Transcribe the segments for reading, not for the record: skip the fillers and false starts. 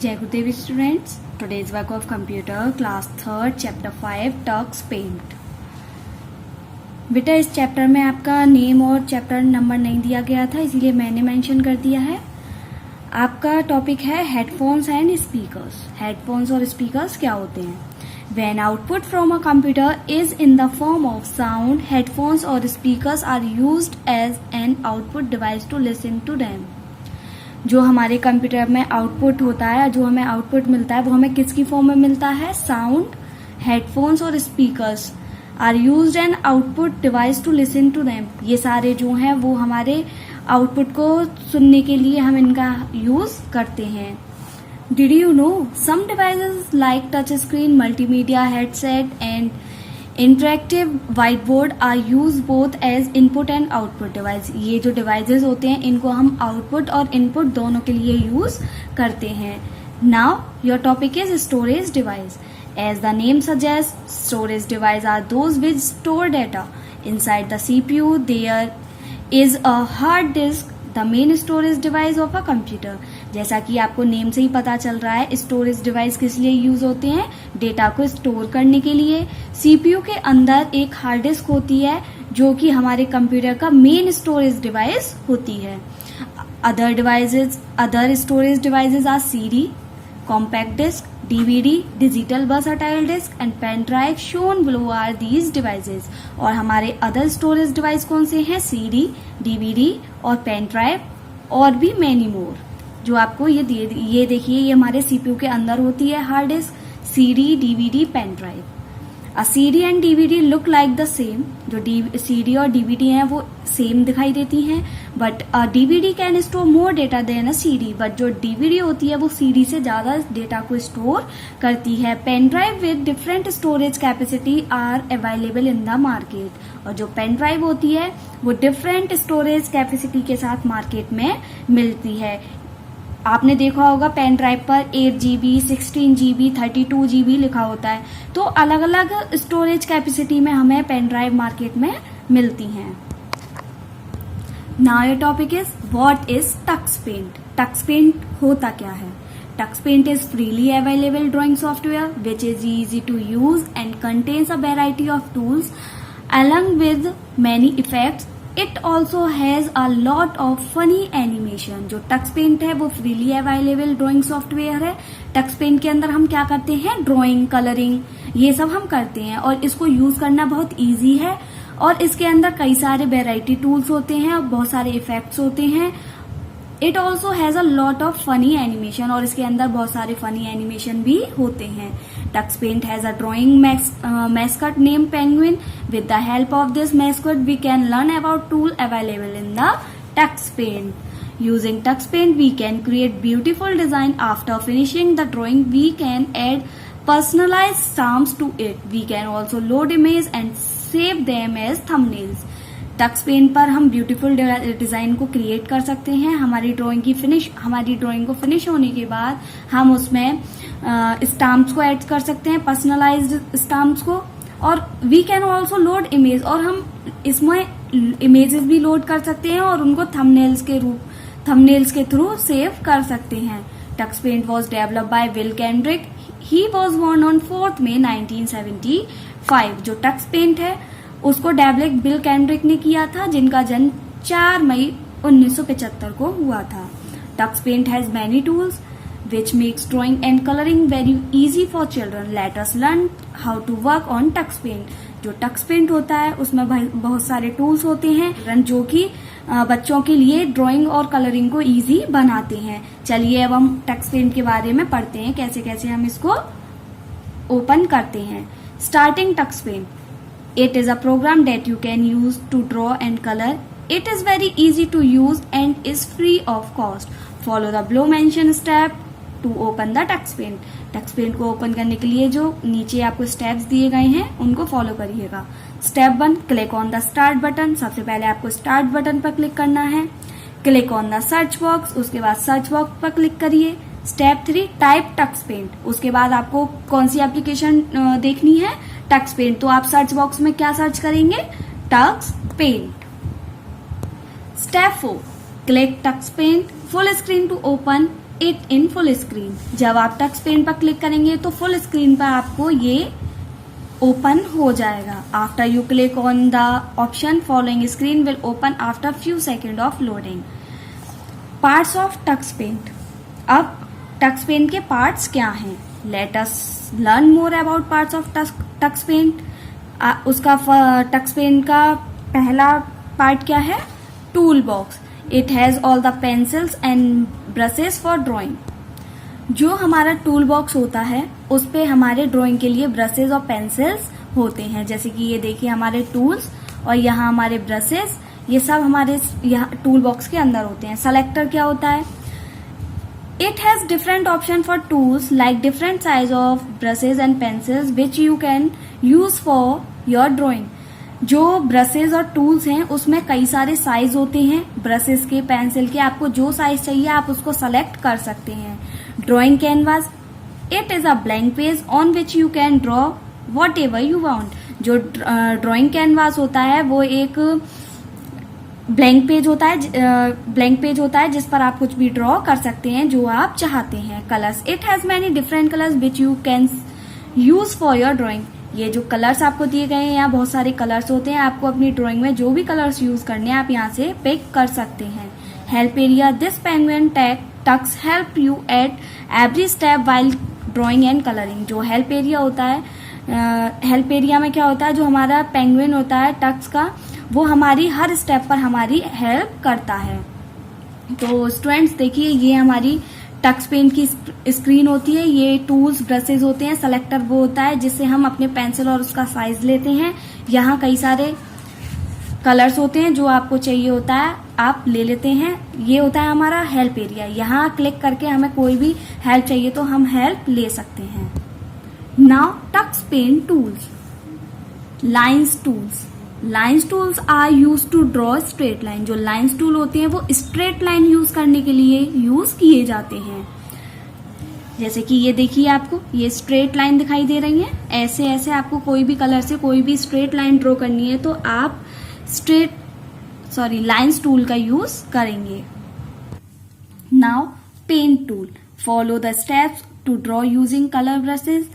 Jai Gurudev students, today's work of computer class 3rd chapter 5 Tux Paint। बेटा इस chapter में आपका name और चैप्टर नंबर नहीं दिया गया था, इसीलिए मैंने मेंशन कर दिया है। आपका टॉपिक है हेडफोन्स एंड स्पीकर्स। हेडफोन्स और स्पीकर्स क्या होते हैं? When output from a computer is in the form of sound, headphones or speakers are used as an output device to listen to them। जो हमारे कंप्यूटर में output होता है, जो हमें आउटपुट मिलता है, वो हमें किसकी फॉर्म में मिलता है? साउंड, हेडफोन्स और speakers are used an output device to listen to them. ये सारे जो हैं वो हमारे आउटपुट को सुनने के लिए हम इनका यूज करते हैं। Did you know some devices like touch screen, multimedia headset and interactive whiteboard are used both as input and output device। ये जो devices होते हैं इनको हम output और input दोनों के लिए use करते हैं। Now your topic is storage device। As the name suggests, storage device are those which store data inside the CPU। There is a hard disk, the main storage device of a computer. जैसा कि आपको name से ही पता चल रहा है, storage device किस लिए यूज होते हैं? डेटा को स्टोर करने के लिए। सीपीयू के अंदर एक हार्ड डिस्क होती है जो कि हमारे कंप्यूटर का मेन स्टोरेज डिवाइस होती है। Other storage devices are CD, compact disc, DVD, digital versatile disc and pen drive. Shown below are these devices. और हमारे अदर स्टोरेज डिवाइस कौन से हैं? सीडी, डीवीडी और पेन ड्राइव और भी मैनी मोर। जो आपको ये देखिए, ये हमारे सीपीयू के अंदर होती है hard disk, CD, DVD, pen drive. A CD and DVD look like the same. जो सीडी और डीवीडी हैं वो सेम दिखाई देती हैं, but DVD can store more data than a CD. But जो डीवीडी होती है वो सीडी से ज्यादा डेटा को स्टोर करती है। Pen drive with different storage capacity are available in the market. और जो पेन ड्राइव होती है वो डिफरेंट स्टोरेज कैपेसिटी के साथ मार्केट में मिलती है। आपने देखा होगा पेन ड्राइव पर 8GB, 16GB, 32GB लिखा होता है। तो अलग अलग स्टोरेज कैपेसिटी में हमें पेन ड्राइव मार्केट में मिलती हैं। Now your topic is what is Tux Paint. Tux Paint होता क्या है? Tux Paint is freely available drawing software which is easy to use and contains a variety of tools along with many effects। It also has a lot of funny animation। जो Tux paint है वो freely available drawing software है। Tux paint के अंदर हम क्या करते हैं? ड्राइंग, कलरिंग, ये सब हम करते हैं और इसको यूज करना बहुत इजी है। और इसके अंदर कई सारे वेराइटी टूल्स होते हैं और बहुत सारे इफेक्ट्स होते हैं। It also has a lot of funny animation. और इसके अंदर बहुत सारे फनी एनिमेशन भी होते हैं। Tux Paint has a drawing mascot named Penguin। With the help of this mascot, we can learn about tool available in the Tux Paint। Using Tux Paint, we can create beautiful design। After finishing the drawing, we can add personalized stamps to it। We can also load images and save them as thumbnails। Tux Paint पर हम beautiful design को create कर सकते हैं। हमारी drawing को finish होने के बाद हम उसमें स्टाम्प्स को ऐड कर सकते हैं, पर्सनलाइज्ड स्टाम्प्स को। और we can also load image. और हम इसमें इमेजेस भी लोड कर सकते हैं और उनको थंबनेल्स के थ्रू सेव कर सकते हैं। Tux Paint was developed by Will Kendrick. He was born on 4 May 1975। जो टक्स पेंट है उसको डेवलप बिल केंड्रिक ने किया था, जिनका जन्म 4 मई 1975 को हुआ था। Tux Paint has many tools which makes drawing and coloring very easy for children। Let us learn how to work on Tux Paint। जो टक्स पेंट होता है उसमें बहुत सारे टूल्स होते हैं जो कि बच्चों के लिए ड्राइंग और कलरिंग को इजी बनाते हैं। चलिए अब हम टक्स पेंट के बारे में पढ़ते हैं, कैसे कैसे हम इसको ओपन करते हैं। Starting Tux Paint. It is a program that you can use to draw and color। It is very easy to use and is free of cost। Follow the below mentioned step to open the Tux Paint। Tux Paint को open करने के लिए जो नीचे आपको steps दिए गए हैं उनको फॉलो करिएगा। Step 1, click on the start button. सबसे पहले आपको स्टार्ट बटन पर क्लिक करना है। Click on the search box, उसके बाद सर्च बॉक्स पर क्लिक करिए। Step 3, type tux paint. उसके बाद आपको कौन सी एप्लीकेशन देखनी है? Tux paint. तो आप सर्च बॉक्स में क्या सर्च करेंगे? Tux paint. Step 4, click tux paint full screen to open. It in full screen. जब आप टच पेन पर क्लिक करेंगे तो फुल स्क्रीन पर आपको ये ओपन हो जाएगा। After you click on the option following screen will open after few second of loading. Parts of touch paint. अब टच पेंट के पार्ट्स क्या हैं? Let us learn more about parts of touch paint. उसका touch paint का पहला part क्या है? Tool box. It has all the pencils and brushes for drawing. जो हमारा टूल बॉक्स होता है उस पे हमारे ड्राइंग के लिए ब्रशेस और पेंसिल्स होते हैं। जैसे कि ये देखिए हमारे टूल्स और यहाँ हमारे ब्रशेस, ये सब हमारे यहाँ टूल बॉक्स के अंदर होते हैं। सेलेक्टर क्या होता है? It has different option for tools like different size of brushes and pencils which you can use for your drawing. जो ब्रशेस और टूल्स हैं उसमें कई सारे साइज होते हैं, ब्रशेस के, पेंसिल के। आपको जो साइज चाहिए आप उसको सेलेक्ट कर सकते हैं। Drawing canvas. It is a blank page on which you can draw what ever you want. जो ड्राइंग कैनवास होता है वो एक ब्लैंक पेज होता है जिस पर आप कुछ भी ड्रॉ कर सकते हैं जो आप चाहते हैं। Colours. It has many different colours which you can use for your drawing. ये जो कलर्स आपको दिए गए हैं, यहाँ बहुत सारे कलर्स होते हैं। आपको अपनी ड्राइंग में जो भी कलर्स यूज करने हैं आप यहाँ से पिक कर सकते हैं। Help area. This penguin tux help you at every step while drawing and colouring. जो हेल्प एरिया होता है, हेल्प एरिया में क्या होता है? जो हमारा पेंगुइन होता है टक्स का, वो हमारी हर स्टेप पर हमारी हेल्प करता है। तो स्टूडेंट्स देखिए, ये हमारी टच पेंट की स्क्रीन होती है। ये टूल्स, ब्रशेस होते हैं। सेलेक्टर वो होता है जिससे हम अपने पेंसिल और उसका साइज लेते हैं। यहाँ कई सारे कलर्स होते हैं, जो आपको चाहिए होता है आप ले लेते हैं। ये होता है हमारा हेल्प एरिया। यहाँ क्लिक करके हमें कोई भी हेल्प चाहिए तो हम हेल्प ले सकते हैं। Now touch paint tools. Lines tools. Lines tools are use to draw straight line. जो लाइन्स टूल होते हैं वो स्ट्रेट लाइन यूज करने के लिए यूज किए जाते हैं। जैसे कि ये देखिए, आपको ये स्ट्रेट लाइन दिखाई दे रही है। ऐसे ऐसे आपको कोई भी कलर से कोई भी स्ट्रेट लाइन ड्रॉ करनी है तो आप लाइन्स टूल का यूज करेंगे। Now paint tool. Follow the steps to draw using colour brushes.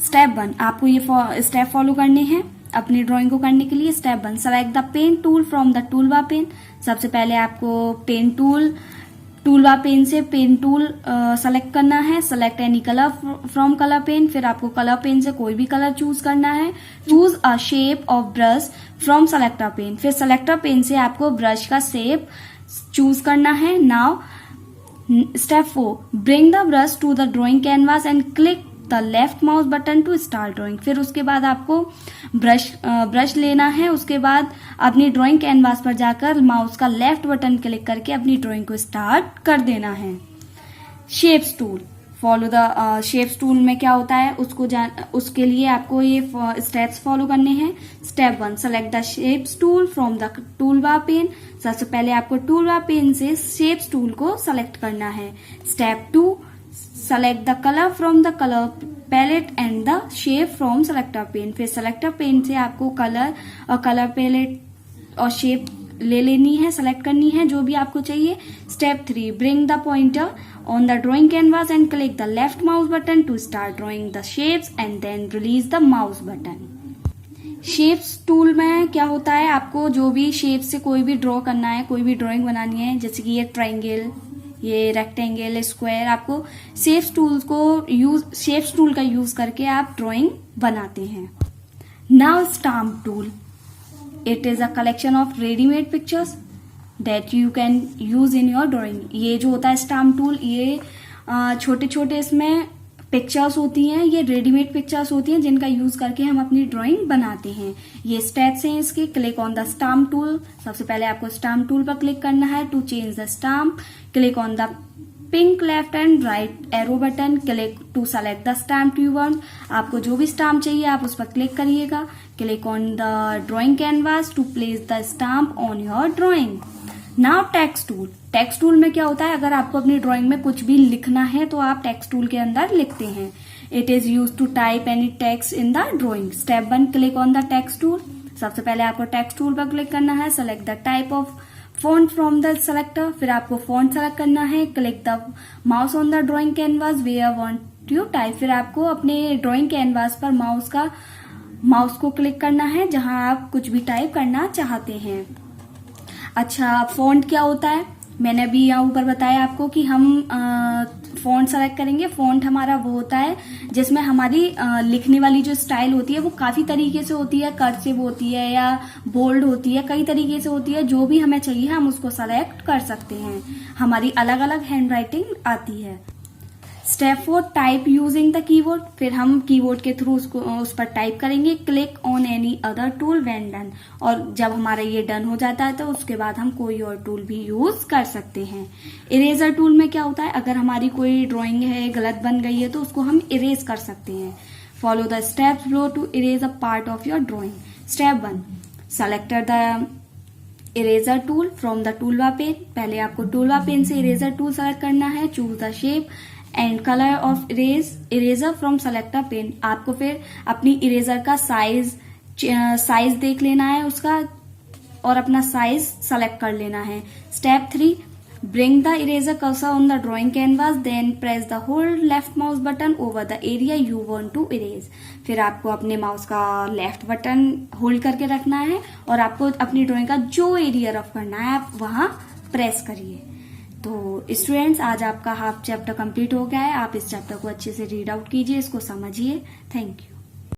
Step 1, आपको ये स्टेप फॉलो करने हैं अपनी ड्राइंग को करने के लिए। Step 1, select the paint tool from the tool bar pane. सबसे पहले आपको पेंट टूल बार पेन से पेंट टूल सेलेक्ट करना है। Select any colour from colour pane. फिर आपको कलर पेन से कोई भी कलर चूज करना है। Choose a shape of brush from selector pane. फिर सेलेक्टर पेन से आपको ब्रश का शेप चूज करना है। Now step 4, bring the brush to the drawing canvas and click the left mouse button to start drawing. फिर उसके बाद आपको ब्रश लेना है। उसके बाद अपनी ड्राइंग कैनवास पर जाकर माउस का लेफ्ट बटन क्लिक करके अपनी ड्राइंग को स्टार्ट कर देना है। Shapes tool. Follow the shapes tool में क्या होता है उसके लिए आपको ये स्टेप्स फॉलो करने हैं। Step 1, select the shapes tool from the tool bar pane. सबसे पहले आपको टूल बार पेन से शेप्स टूल को सेलेक्ट करना है। Step 2, select the color from the color palette and the shape from selector pen। फिर selector pen से आपको कलर और कलर पैलेट और शेप ले लेनी है, सेलेक्ट करनी है जो भी आपको चाहिए। Step 3, bring the pointer on the drawing canvas and click the left mouse button to start drawing the shapes and then release the mouse button। Shapes tool में क्या होता है? आपको जो भी शेप से कोई भी ड्रॉ करना है, कोई भी ड्राइंग बनानी है, जैसे कि ये ट्राइंगल, ये रेक्टेंगल, स्क्वायर, आपको शेप्स टूल का यूज करके आप ड्राइंग बनाते हैं। Now stamp tool. It is a collection of readymade pictures that you can use in your drawing. ये जो होता है स्टाम्प टूल, ये छोटे छोटे इसमें पिक्चर्स होती हैं, ये रेडीमेड पिक्चर्स होती हैं जिनका यूज करके हम अपनी ड्राइंग बनाते हैं। ये स्टेप्स हैं इसके। Click on the stamp tool. सबसे पहले आपको स्टाम्प टूल पर क्लिक करना है। To change the stamp, click on the pink left and right arrow button. Click to select the stamp you want. आपको जो भी स्टाम्प चाहिए आप उस पर क्लिक करिएगा। Click on the drawing canvas to place the stamp on your drawing. Now text tool. Text tool में क्या होता है? अगर आपको अपनी ड्राइंग में कुछ भी लिखना है तो आप टेक्स्ट टूल के अंदर लिखते हैं। It is use to type any text in the drawing. Step 1, click on the text tool. सबसे पहले आपको टेक्स्ट टूल पर क्लिक करना है। Select the type of font from the selector, फिर आपको फॉन्ट सेलेक्ट करना है। Click the mouse on the drawing canvas where want you type, फिर आपको अपने ड्राइंग कैनवास पर माउस को क्लिक करना है जहां आप कुछ भी टाइप करना चाहते हैं। अच्छा, फॉन्ट क्या होता है? मैंने अभी यहाँ ऊपर बताया आपको कि हम फॉन्ट सेलेक्ट करेंगे। फॉन्ट हमारा वो होता है जिसमें हमारी लिखने वाली जो स्टाइल होती है वो काफी तरीके से होती है, कर्सिव होती है या बोल्ड होती है, कई तरीके से होती है। जो भी हमें चाहिए हम उसको सेलेक्ट कर सकते हैं। हमारी अलग अलग हैंड राइटिंग आती है। Step 4, type using the keyboard, फिर हम कीबोर्ड के थ्रू उस पर टाइप करेंगे। Click on any other tool when done, और जब हमारा ये डन हो जाता है तो उसके बाद हम कोई और टूल भी यूज कर सकते हैं। इरेजर टूल में क्या होता है, अगर हमारी कोई ड्राइंग है गलत बन गई है तो उसको हम इरेज कर सकते हैं। Follow the steps below to erase a part of your drawing. Step 1, select the eraser tool from the toolbar pane, पहले आपको टूलबार पेन से इरेजर टूल सेलेक्ट करना है। Choose the shape and colour of eraser from selector pane, आपको फिर अपनी eraser का size देख लेना है उसका और अपना साइज सेलेक्ट कर लेना है। Step 3, bring the eraser cursor on the drawing canvas, then press the hold left mouse button over the area you want to erase, फिर आपको अपने माउस का लेफ्ट बटन होल्ड करके रखना है और आपको अपनी ड्राइंग का जो एरिया रफ करना है आप वहां प्रेस करिए। तो स्टूडेंट्स, आज आपका हाफ चैप्टर कंप्लीट हो गया है। आप इस चैप्टर को अच्छे से रीड आउट कीजिए, इसको समझिए। Thank you.